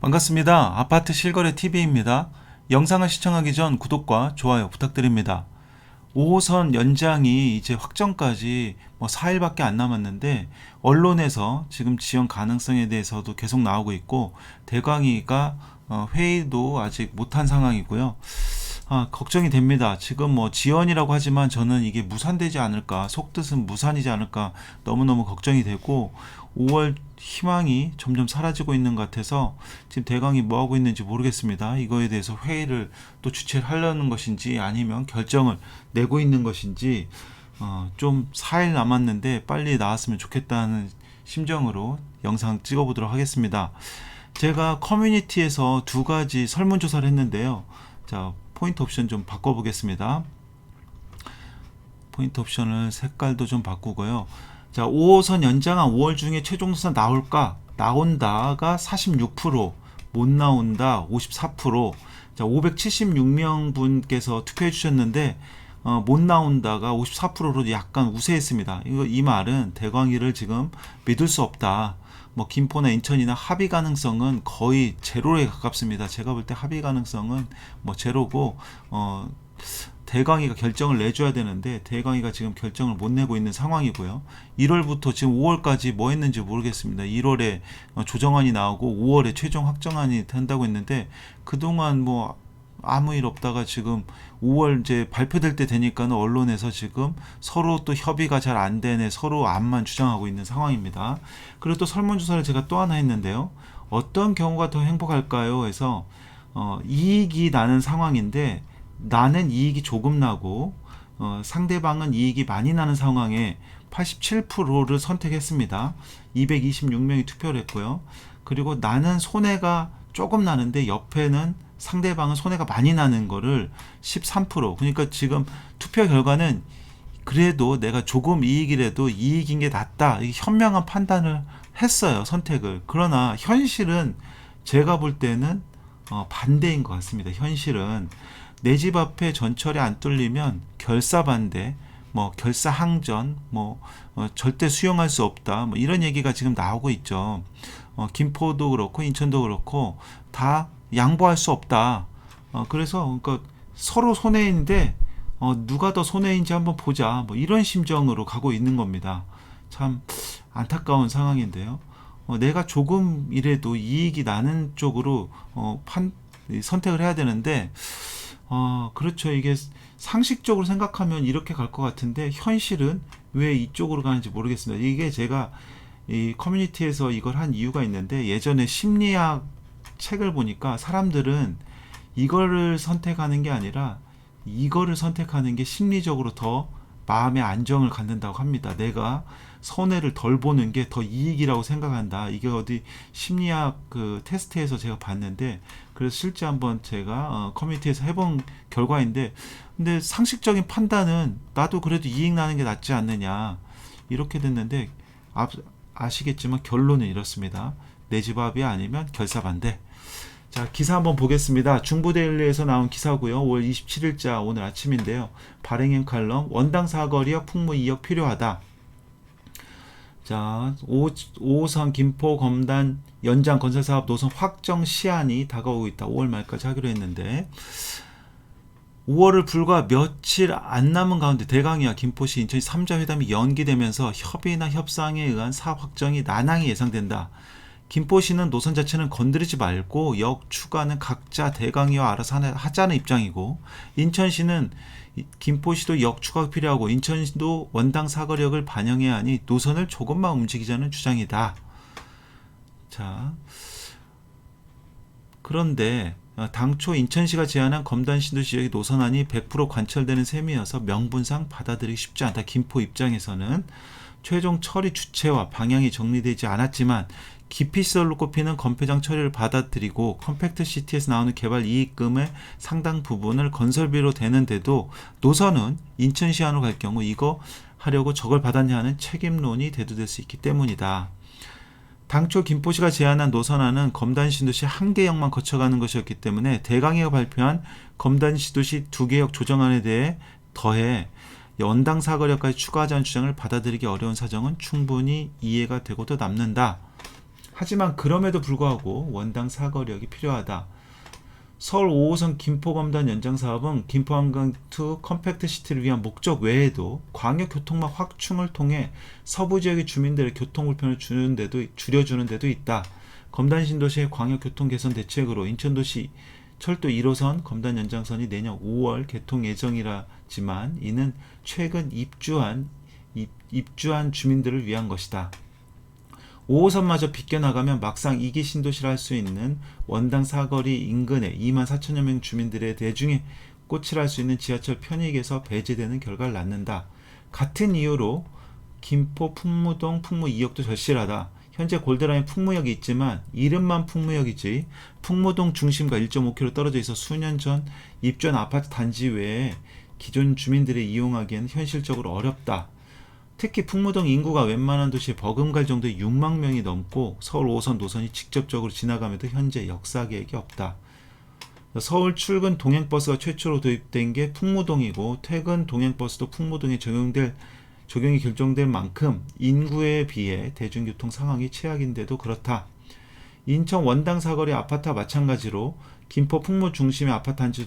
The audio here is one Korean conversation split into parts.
반갑습니다. 아파트 실거래 TV입니다. 영상을 시청하기 전 구독과 좋아요 부탁드립니다. 5호선 연장이 이제 확정까지 4일밖에 안 남았는데 언론에서 지금 지연 가능성에 대해서도 계속 나오고 있고 대광이가 회의도 아직 못한 상황이고요. 걱정이 됩니다. 지금 지연이라고 하지만 저는 이게 무산되지 않을까, 속뜻은 무산이지 않을까 너무너무 걱정이 되고 5월 희망이 점점 사라지고 있는 것 같아서 지금 대강이 뭐 하고 있는지 모르겠습니다. 이거에 대해서 회의를 또 주최를 하려는 것인지 아니면 결정을 내고 있는 것인지 좀 4일 남았는데 빨리 나왔으면 좋겠다는 심정으로 영상 찍어보도록 하겠습니다. 제가 커뮤니티에서 두 가지 설문조사를 했는데요. 자, 포인트 옵션 좀 바꿔보겠습니다. 포인트 옵션을 색깔도 좀 바꾸고요. 자, 5호선 연장한 5월 중에 최종 노선 나올까? 나온다가 46%, 못 나온다 54%. 자, 576명 분께서 투표해 주셨는데 못 나온다가 54%로 약간 우세했습니다. 이 말은 대광이를 지금 믿을 수 없다. 김포나 인천이나 합의 가능성은 거의 제로에 가깝습니다. 제가 볼 때 합의 가능성은 제로고 대광이가 결정을 내줘야 되는데 대광이가 지금 결정을 못 내고 있는 상황이고요. 1월부터 지금 5월까지 뭐 했는지 모르겠습니다. 1월에 조정안이 나오고 5월에 최종 확정안이 된다고 했는데 그동안 아무 일 없다가 지금 5월 이제 발표될 때 되니까는 언론에서 지금 서로 또 협의가 잘 안 되네, 서로 암만 주장하고 있는 상황입니다. 그리고 또 설문조사를 제가 또 하나 했는데요. 어떤 경우가 더 행복할까요? 해서 이익이 나는 상황인데 나는 이익이 조금 나고 상대방은 이익이 많이 나는 상황에 87%를 선택했습니다. 226명이 투표를 했고요. 그리고 나는 손해가 조금 나는데 옆에는 상대방은 손해가 많이 나는 거를 13%. 그러니까 지금 투표 결과는 그래도 내가 조금 이익이라도 이익인 게 낫다. 현명한 판단을 했어요. 선택을. 그러나 현실은 제가 볼 때는 반대인 것 같습니다. 현실은 내 집 앞에 전철이 안 뚫리면 결사 반대, 결사 항전, 절대 수용할 수 없다. 이런 얘기가 지금 나오고 있죠. 김포도 그렇고 인천도 그렇고 다 양보할 수 없다. 그래서 그러니까 서로 손해인데 누가 더 손해인지 한번 보자. 이런 심정으로 가고 있는 겁니다. 참 안타까운 상황인데요. 내가 조금이라도 이익이 나는 쪽으로 선택을 해야 되는데 그렇죠. 이게 상식적으로 생각하면 이렇게 갈 것 같은데 현실은 왜 이쪽으로 가는지 모르겠습니다. 이게 제가 이 커뮤니티에서 이걸 한 이유가 있는데 예전에 심리학 책을 보니까 사람들은 이거를 선택하는 게 아니라 이거를 선택하는 게 심리적으로 더 마음의 안정을 갖는다고 합니다. 내가 손해를 덜 보는 게 더 이익이라고 생각한다. 이게 어디 심리학 그 테스트에서 제가 봤는데 그래서 실제 한번 제가 커뮤니티에서 해본 결과인데 근데 상식적인 판단은 나도 그래도 이익 나는 게 낫지 않느냐 이렇게 됐는데 아시겠지만 결론은 이렇습니다. 내 집 앞이 아니면 결사 반대. 자, 기사 한번 보겠습니다. 중부데일리에서 나온 기사고요. 5월 27일자 오늘 아침인데요. 발행인 칼럼 원당 사거리역 풍무 2억 필요하다. 자, 5호선 김포 검단 연장 건설사업 노선 확정 시한이 다가오고 있다. 5월 말까지 하기로 했는데 5월을 불과 며칠 안 남은 가운데 대강이와 김포시 인천시 3자 회담이 연기되면서 협의나 협상에 의한 사업 확정이 난항이 예상된다. 김포시는 노선 자체는 건드리지 말고 역 추가는 각자 대강이와 알아서 하자는 입장이고 인천시는 김포시도 역 추가가 필요하고 인천시도 원당 사거리역을 반영해야 하니 노선을 조금만 움직이자는 주장이다. 자, 그런데 당초 인천시가 제안한 검단 신도 지역의 노선안이 100% 관철되는 셈이어서 명분상 받아들이기 쉽지 않다. 김포 입장에서는 최종 처리 주체와 방향이 정리되지 않았지만 기피시설로 꼽히는 건폐장 처리를 받아들이고 컴팩트 시티에서 나오는 개발 이익금의 상당 부분을 건설비로 대는데도 노선은 인천시 안으로 갈 경우 이거 하려고 저걸 받았냐 하는 책임론이 대두될 수 있기 때문이다. 당초 김포시가 제안한 노선안은 검단신도시 한 개역만 거쳐가는 것이었기 때문에 대강이가 발표한 검단신도시 2개역 조정안에 대해 더해 연당 사거리역까지 추가하자는 주장을 받아들이기 어려운 사정은 충분히 이해가 되고도 남는다. 하지만 그럼에도 불구하고 원당 사거리역이 필요하다. 서울 5호선 김포검단 연장 사업은 김포한강 투 컴팩트 시티를 위한 목적 외에도 광역 교통망 확충을 통해 서부 지역의 주민들의 교통 불편을 줄여주는 데도 있다. 검단 신도시의 광역 교통 개선 대책으로 인천도시 철도 1호선 검단 연장선이 내년 5월 개통 예정이라지만 이는 최근 입주한 주민들을 위한 것이다. 5호선마저 빗겨나가면 막상 2기 신도시라 할 수 있는 원당 사거리 인근에 2만 4천여 명 주민들의 대중의 꽃이라 할 수 있는 지하철 편익에서 배제되는 결과를 낳는다. 같은 이유로 김포 풍무동 풍무 2역도 절실하다. 현재 골드라인 풍무역이 있지만 이름만 풍무역이지 풍무동 중심과 1.5km 떨어져 있어 수년 전 입주한 아파트 단지 외에 기존 주민들이 이용하기에는 현실적으로 어렵다. 특히 풍무동 인구가 웬만한 도시에 버금갈 정도의 6만 명이 넘고 서울 5호선 노선이 직접적으로 지나감에도 현재 역사 계획이 없다. 서울 출근 동행버스가 최초로 도입된 게 풍무동이고 퇴근 동행버스도 풍무동에 적용이 결정될 만큼 인구에 비해 대중교통 상황이 최악인데도 그렇다. 인천 원당 사거리 아파트와 마찬가지로 김포 풍무 중심의 아파트 단지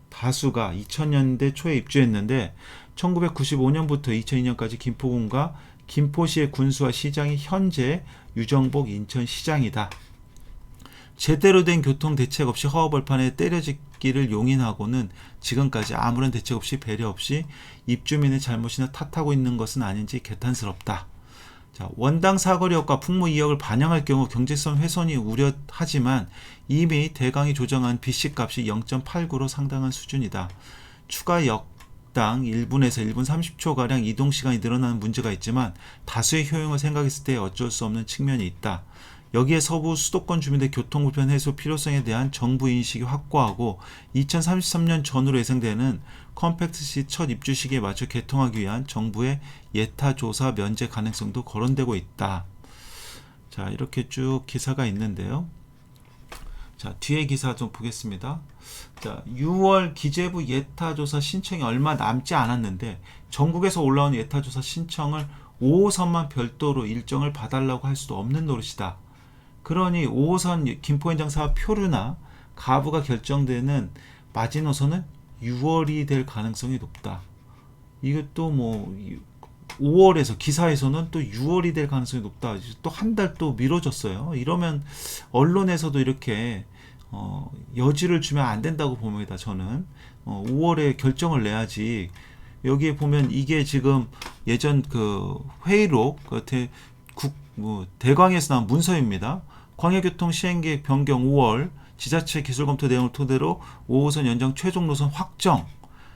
다수가 2000년대 초에 입주했는데 1995년부터 2002년까지 김포군과 김포시의 군수와 시장이 현재 유정복 인천시장이다. 제대로 된 교통 대책 없이 허허벌판에 때려짓기를 용인하고는 지금까지 아무런 대책 없이 배려 없이 입주민의 잘못이나 탓하고 있는 것은 아닌지 개탄스럽다. 자, 원당 사거리역과 풍무 2역을 반영할 경우 경제성 훼손이 우려하지만 이미 대강이 조정한 BC값이 0.89로 상당한 수준이다. 추가 역당 1분에서 1분 30초가량 이동시간이 늘어나는 문제가 있지만 다수의 효용을 생각했을 때 어쩔 수 없는 측면이 있다. 여기에 서부 수도권 주민들의 교통불편 해소 필요성에 대한 정부 인식이 확고하고 2033년 전후로 예상되는 컴팩트시 첫 입주 시기에 맞춰 개통하기 위한 정부의 예타조사 면제 가능성도 거론되고 있다. 자, 이렇게 쭉 기사가 있는데요. 자, 뒤에 기사 좀 보겠습니다. 자, 6월 기재부 예타조사 신청이 얼마 남지 않았는데 전국에서 올라온 예타조사 신청을 5호선만 별도로 일정을 봐달라고 할 수도 없는 노릇이다. 그러니 5호선 김포현장 사업 표류나 가부가 결정되는 마지노선은 6월이 될 가능성이 높다. 이것도 뭐 5월에서 기사에서는 또 6월이 될 가능성이 높다. 또 한 달 또 미뤄졌어요. 이러면 언론에서도 이렇게 여지를 주면 안 된다고 봅니다. 저는 5월에 결정을 내야지. 여기에 보면 이게 지금 예전 그 회의록 대광에서 나온 문서입니다. 광해교통 시행계획 변경 5월 지자체 기술검토 내용을 토대로 5호선 연장 최종 노선 확정.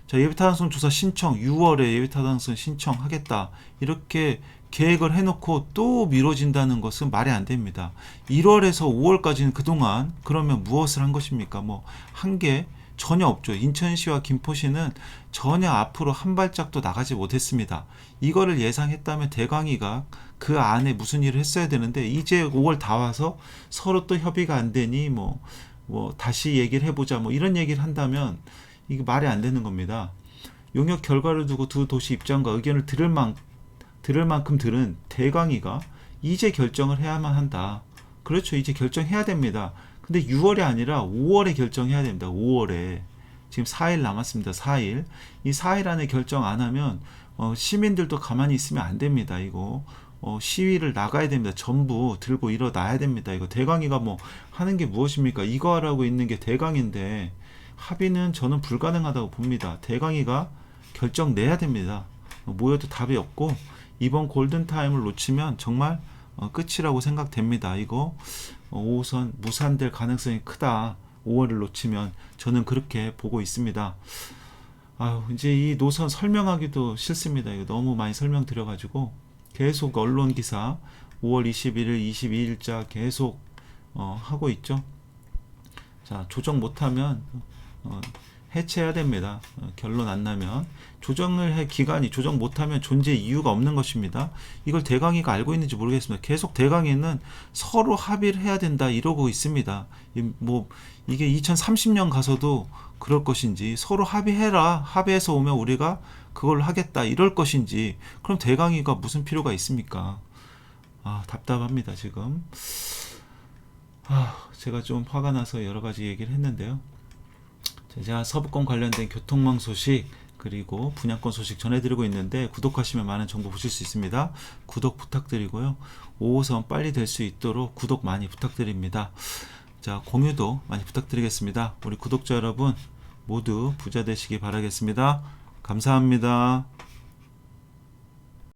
자, 예비타당성 조사 신청 6월에 예비타당성 신청하겠다. 이렇게 계획을 해놓고 또 미뤄진다는 것은 말이 안 됩니다. 1월에서 5월까지는 그동안 그러면 무엇을 한 것입니까? 뭐 한 게 전혀 없죠. 인천시와 김포시는 전혀 앞으로 한 발짝도 나가지 못했습니다. 이거를 예상했다면 대광이가 그 안에 무슨 일을 했어야 되는데 이제 5월 다 와서 서로 또 협의가 안 되니 뭐 다시 얘기를 해보자 뭐 이런 얘기를 한다면 이게 말이 안 되는 겁니다. 용역 결과를 두고 두 도시 입장과 의견을 들을 만큼 들은 대광이가 이제 결정을 해야만 한다. 그렇죠. 이제 결정해야 됩니다. 근데 6월이 아니라 5월에 결정해야 됩니다. 5월에. 지금 4일 남았습니다. 4일. 이 4일 안에 결정 안 하면 시민들도 가만히 있으면 안 됩니다. 이거 시위를 나가야 됩니다. 전부 들고 일어나야 됩니다. 이거 대강이가 뭐 하는 게 무엇입니까? 이거 하라고 있는 게 대강인데 합의는 저는 불가능하다고 봅니다. 대강이가 결정 내야 됩니다. 모여도 답이 없고 이번 골든타임을 놓치면 정말 끝이라고 생각됩니다. 이거 5호선 무산될 가능성이 크다. 5월을 놓치면 저는 그렇게 보고 있습니다. 아유, 이제 이 노선 설명하기도 싫습니다. 이거 너무 많이 설명드려가지고 계속 언론 기사 5월 21일, 22일자 계속 하고 있죠. 자, 조정 못하면 해체해야 됩니다. 결론 안 나면 조정을 해 기간이 조정 못하면 존재 이유가 없는 것입니다. 이걸 대강이가 알고 있는지 모르겠습니다. 계속 대강이는 서로 합의를 해야 된다 이러고 있습니다. 뭐 이게 2030년 가서도 그럴 것인지 서로 합의해라 합의해서 오면 우리가 그걸 하겠다 이럴 것인지 그럼 대강이가 무슨 필요가 있습니까? 답답합니다 지금. 제가 좀 화가 나서 여러 가지 얘기를 했는데요. 제가 서부권 관련된 교통망 소식 그리고 분양권 소식 전해드리고 있는데, 구독하시면 많은 정보 보실 수 있습니다. 구독 부탁드리고요. 5호선 빨리 될 수 있도록 구독 많이 부탁드립니다. 자, 공유도 많이 부탁드리겠습니다. 우리 구독자 여러분 모두 부자 되시기 바라겠습니다. 감사합니다.